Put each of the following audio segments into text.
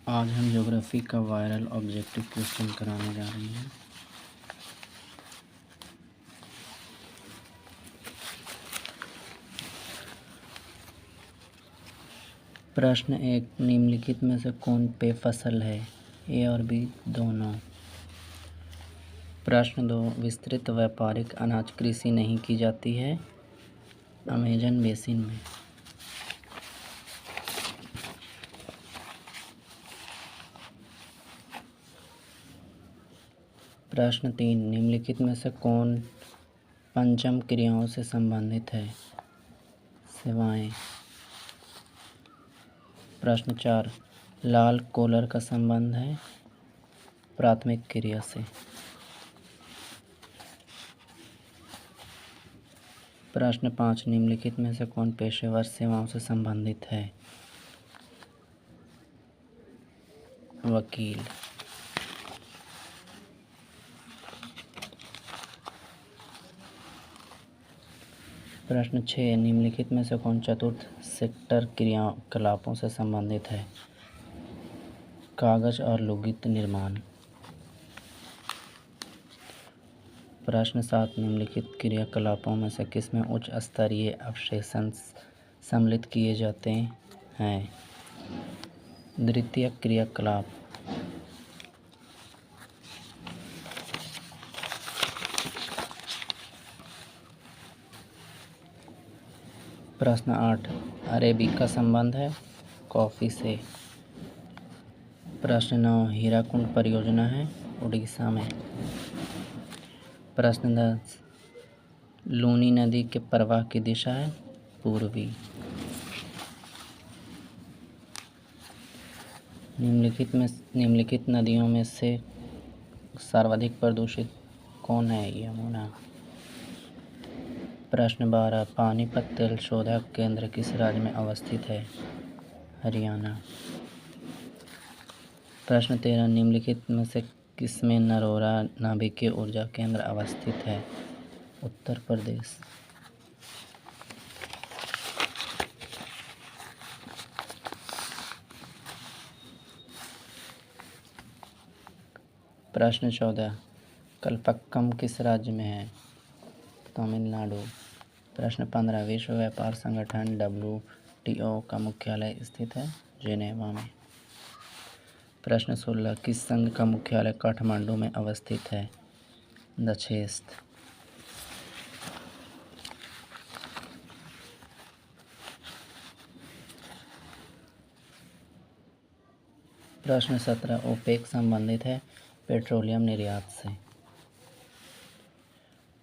आज हम ज्योग्राफी का वायरल ऑब्जेक्टिव क्वेश्चन कराने जा रहे हैं। प्रश्न 1, निम्नलिखित में से कौन पे फसल है? ए और बी दोनों। प्रश्न 2, विस्तृत व्यापारिक अनाज कृषि नहीं की जाती है अमेजन बेसिन में। प्रश्न 3, निम्नलिखित में से कौन पंचम क्रियाओं से संबंधित है? सेवाएं। प्रश्न 4, लाल कॉलर का संबंध है प्राथमिक क्रिया से। प्रश्न 5, निम्नलिखित में से कौन पेशेवर सेवाओं से संबंधित है? वकील। प्रश्न 6, निम्नलिखित में से कौन चतुर्थ सेक्टर क्रियाकलापों से संबंधित है? कागज और लुगदी निर्माण। प्रश्न 7, निम्नलिखित क्रियाकलापों में से किसमें उच्च स्तरीय अवशेषण सम्मिलित किए जाते हैं? द्वितीयक क्रियाकलाप। प्रश्न 8, अरेबिका संबंध है कॉफ़ी से। प्रश्न 9, हीराकुंड परियोजना है उड़ीसा में। प्रश्न 10, लूनी नदी के प्रवाह की दिशा है पूर्वी। निम्नलिखित नदियों में से सर्वाधिक प्रदूषित कौन है? यमुना। प्रश्न 12, पानीपत तेल शोधक केंद्र किस राज्य में अवस्थित है? हरियाणा। प्रश्न 13, निम्नलिखित में से किसमें नरोरा नाभिकीय ऊर्जा केंद्र अवस्थित है? उत्तर प्रदेश। प्रश्न 14, कल्पक्कम किस राज्य में है? तमिलनाडु। प्रश्न 15, विश्व व्यापार संगठन WTO का मुख्यालय स्थित है जेनेवा में। प्रश्न 16, किस संघ का मुख्यालय काठमांडू में अवस्थित है? दक्षेस्त। प्रश्न 17, ओपेक संबंधित है पेट्रोलियम निर्यात से।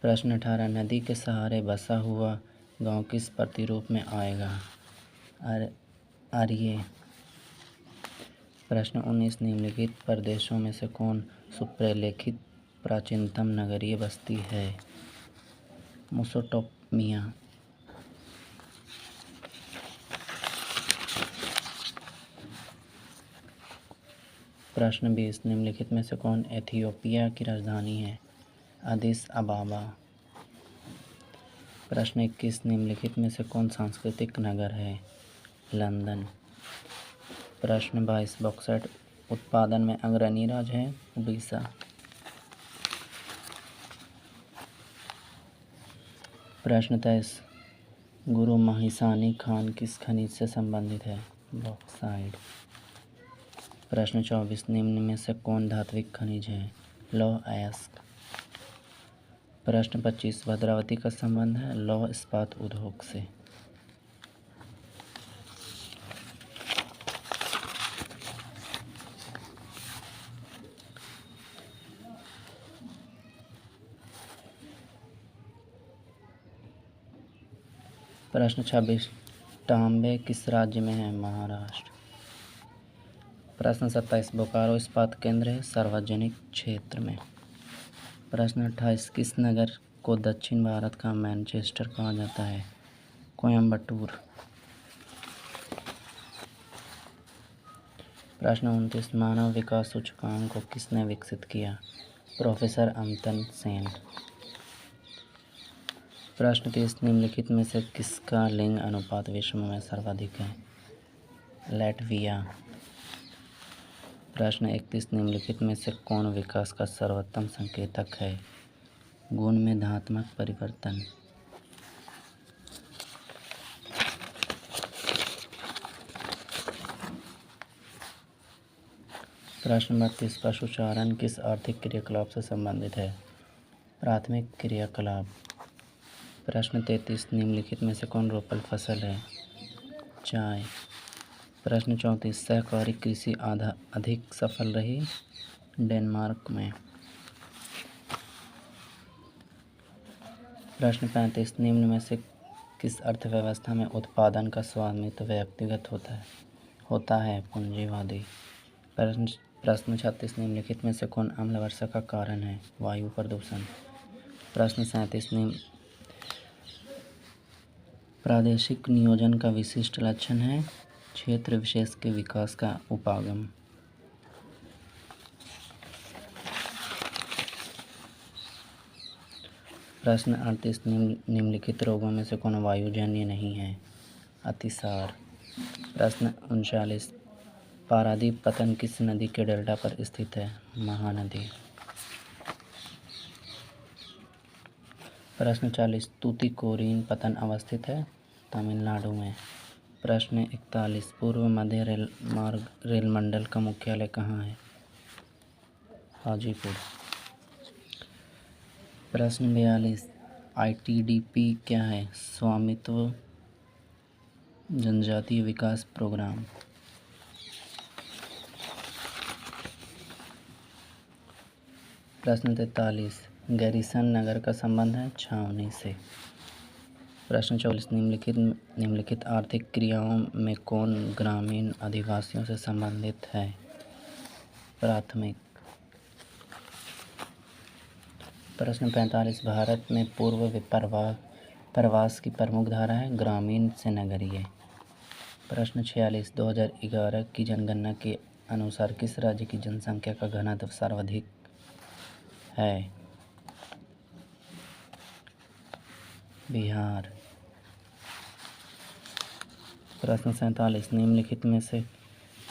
प्रश्न 18, नदी के सहारे बसा हुआ गांव किस प्रतिरूप में आएगा? आर्य। प्रश्न 19, निम्नलिखित प्रदेशों में से कौन सुप्रलेखित प्राचीनतम नगरीय बस्ती है? मेसोपोटामिया। प्रश्न 20, निम्नलिखित में से कौन एथियोपिया की राजधानी है? अदिस अबाबा। प्रश्न 21, निम्नलिखित में से कौन सांस्कृतिक नगर है? लंदन। प्रश्न 22, बॉक्साइट उत्पादन में अग्रणी राज्य है उड़ीसा। प्रश्न 23, गुरु महिसानी खान किस खनिज से संबंधित है? बॉक्साइट। प्रश्न 24, निम्न में से कौन धात्विक खनिज है? लौह अयस्क। प्रश्न 25, भद्रावती का संबंध है लौह इस्पात उद्योग से। प्रश्न 26, टांबे किस राज्य में है? महाराष्ट्र। प्रश्न 27, बोकारो इस्पात केंद्र है सार्वजनिक क्षेत्र में। प्रश्न 28, किस नगर को दक्षिण भारत का मैनचेस्टर कहा जाता है? कोयम्बटूर। प्रश्न 29, मानव विकास सूचकांक को किसने विकसित किया? प्रोफेसर अमिताभ सेन। प्रश्न 30, निम्नलिखित में से किसका लिंग अनुपात विश्व में सर्वाधिक है? लाटविया। प्रश्न 31 निम्नलिखित में से कौन विकास का सर्वोत्तम संकेतक है? गुण में धनात्मक परिवर्तन। प्रश्न 32 पशुचारण किस आर्थिक क्रियाकलाप से संबंधित है? प्राथमिक क्रियाकलाप। प्रश्न 33 निम्नलिखित में से कौन रोपल फसल है? चाय। प्रश्न 34 सहकारी कृषि अधिक सफल रही? डेनमार्क में। प्रश्न 35 निम्न में से किस अर्थव्यवस्था में उत्पादन का स्वामित्व व्यक्तिगत होता है? पूंजीवादी। प्रश्न 36 निम्नलिखित में से कौन अम्ल वर्षा का कारण है? वायु प्रदूषण। प्रश्न 37 प्रादेशिक नियोजन का विशिष्ट लक्षण है? क्षेत्र विशेष के विकास का उपागम। प्रश्न 38 निम्नलिखित रोगों में से कौन वायुजन्य नहीं है? अतिसार। प्रश्न 39 पारादीप पतन किस नदी के डेल्टा पर स्थित है? महानदी। प्रश्न 40 तूतीकोरिन पतन अवस्थित है? तमिलनाडु में। प्रश्न 41 पूर्व मध्य रेल मंडल का मुख्यालय कहाँ है? हाजीपुर। प्रश्न 42 ITDP क्या है? स्वामित्व जनजातीय विकास प्रोग्राम। प्रश्न 43 गैरीसन नगर का संबंध है? छावनी से। प्रश्न 44 निम्नलिखित आर्थिक क्रियाओं में कौन ग्रामीण आदिवासियों से संबंधित है? प्राथमिक। प्रश्न 45 भारत में पूर्व प्रवास की प्रमुख धारा है? ग्रामीण से नगरीय। प्रश्न 46 2011 की जनगणना के अनुसार किस राज्य की जनसंख्या का घनत्व सर्वाधिक है? बिहार। प्रश्न 47 निम्नलिखित में से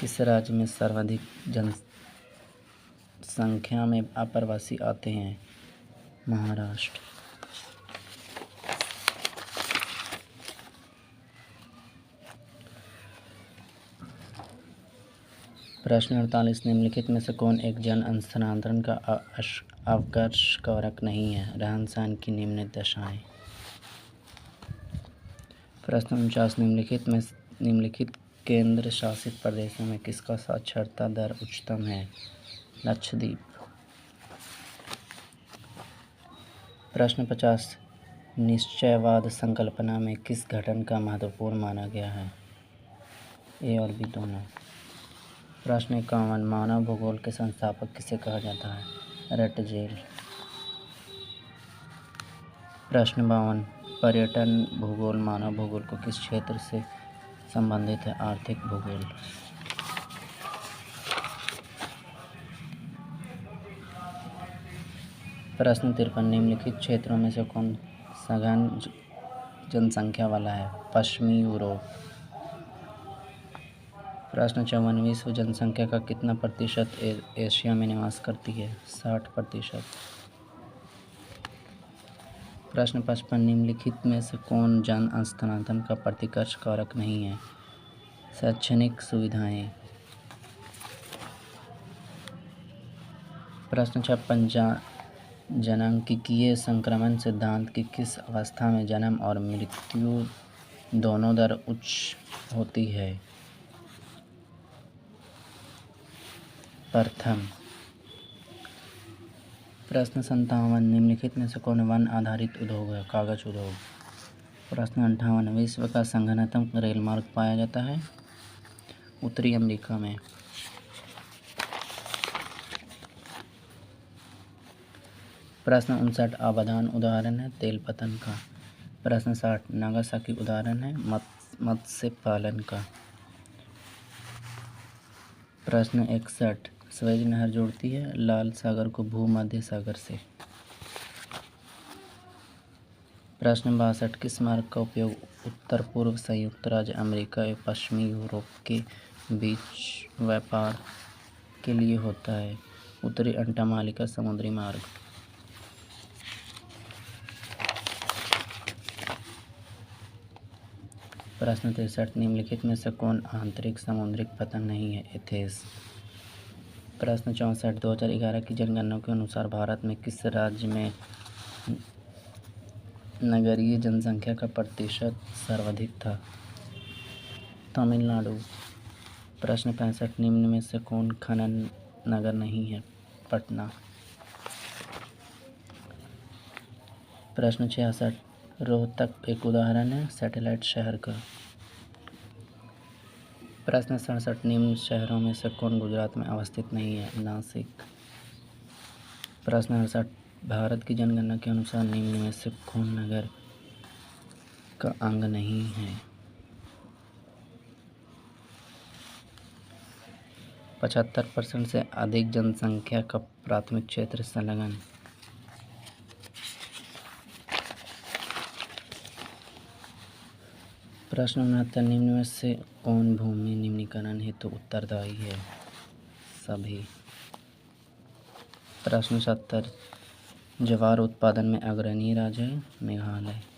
किस राज्य में सर्वाधिक जनसंख्या में अप्रवासी आते हैं? महाराष्ट्र। प्रश्न 48 निम्नलिखित में से कौन एक जन स्थानांतरण का अवकर्ष कारक नहीं है? रहन सहन की निम्न दशाएं। प्रश्न 49 निम्नलिखित केंद्र शासित प्रदेशों में किसका साक्षरता दर उच्चतम है? लक्षद्वीप। प्रश्न 50 निश्चयवाद संकल्पना में किस गठन का महत्वपूर्ण माना गया है? ए और बी दोनों। प्रश्न 51 मानव भूगोल के संस्थापक किसे कहा जाता है? रटजेल। प्रश्न 52 पर्यटन भूगोल मानव भूगोल को किस क्षेत्र से संबंधित है? आर्थिक भूगोल। प्रश्न 53 निम्नलिखित क्षेत्रों में से कौन सघन जनसंख्या वाला है? पश्चिमी यूरोप। प्रश्न 54 विश्व जनसंख्या का कितना प्रतिशत एशिया में निवास करती है? 60%। प्रश्न 55 निम्नलिखित में से कौन जन स्थानांतरण का प्रतिकर्ष कारक नहीं है? शैक्षणिक सुविधाएं। प्रश्न 56 जनांकीय संक्रमण सिद्धांत की किस अवस्था में जन्म और मृत्यु दोनों दर उच्च होती है? प्रथम। प्रश्न 57 निम्नलिखित में से कौन वन आधारित उद्योग है? कागज उद्योग। प्रश्न 58 विश्व का संघनतम रेल मार्ग पाया जाता है? उत्तरी अमेरिका में। प्रश्न 59 अवधान उदाहरण है? तेल पतन का। प्रश्न 60 नागासाकी उदाहरण है? मत्स्य पालन का। प्रश्न 61 स्वेज नहर जोड़ती है लाल सागर को भूमध्य सागर से। प्रश्न 62 किस मार्ग का उपयोग उत्तर पूर्व संयुक्त राज्य अमेरिका एवं पश्चिमी यूरोप के बीच व्यापार किसके लिए होता है? उत्तरी अंटार्कटिका समुद्री मार्ग। प्रश्न 63 निम्नलिखित में से कौन आंतरिक समुद्री पतन नहीं है? एथेंस। प्रश्न 64 2011 की जनगणना के अनुसार भारत में किस राज्य में नगरीय जनसंख्या का प्रतिशत सर्वाधिक था? तमिलनाडु। प्रश्न 65 निम्न में से कौन खनन नगर नहीं है? पटना। प्रश्न 66 रोहतक एक उदाहरण है सैटेलाइट शहर का। प्रश्न 67 निम्न शहरों में से कौन गुजरात में अवस्थित नहीं है? नासिक। प्रश्न 68 भारत की जनगणना के अनुसार निम्न में से कौन नगर का अंग नहीं है? 75% से अधिक जनसंख्या का प्राथमिक क्षेत्र संलग्न। प्रश्न 69 निम्न में से कौन भूमि निम्नीकरण हेतु उत्तरदायी है? सभी। प्रश्न 70 ज्वार उत्पादन में अग्रणी राज्य है? मेघालय।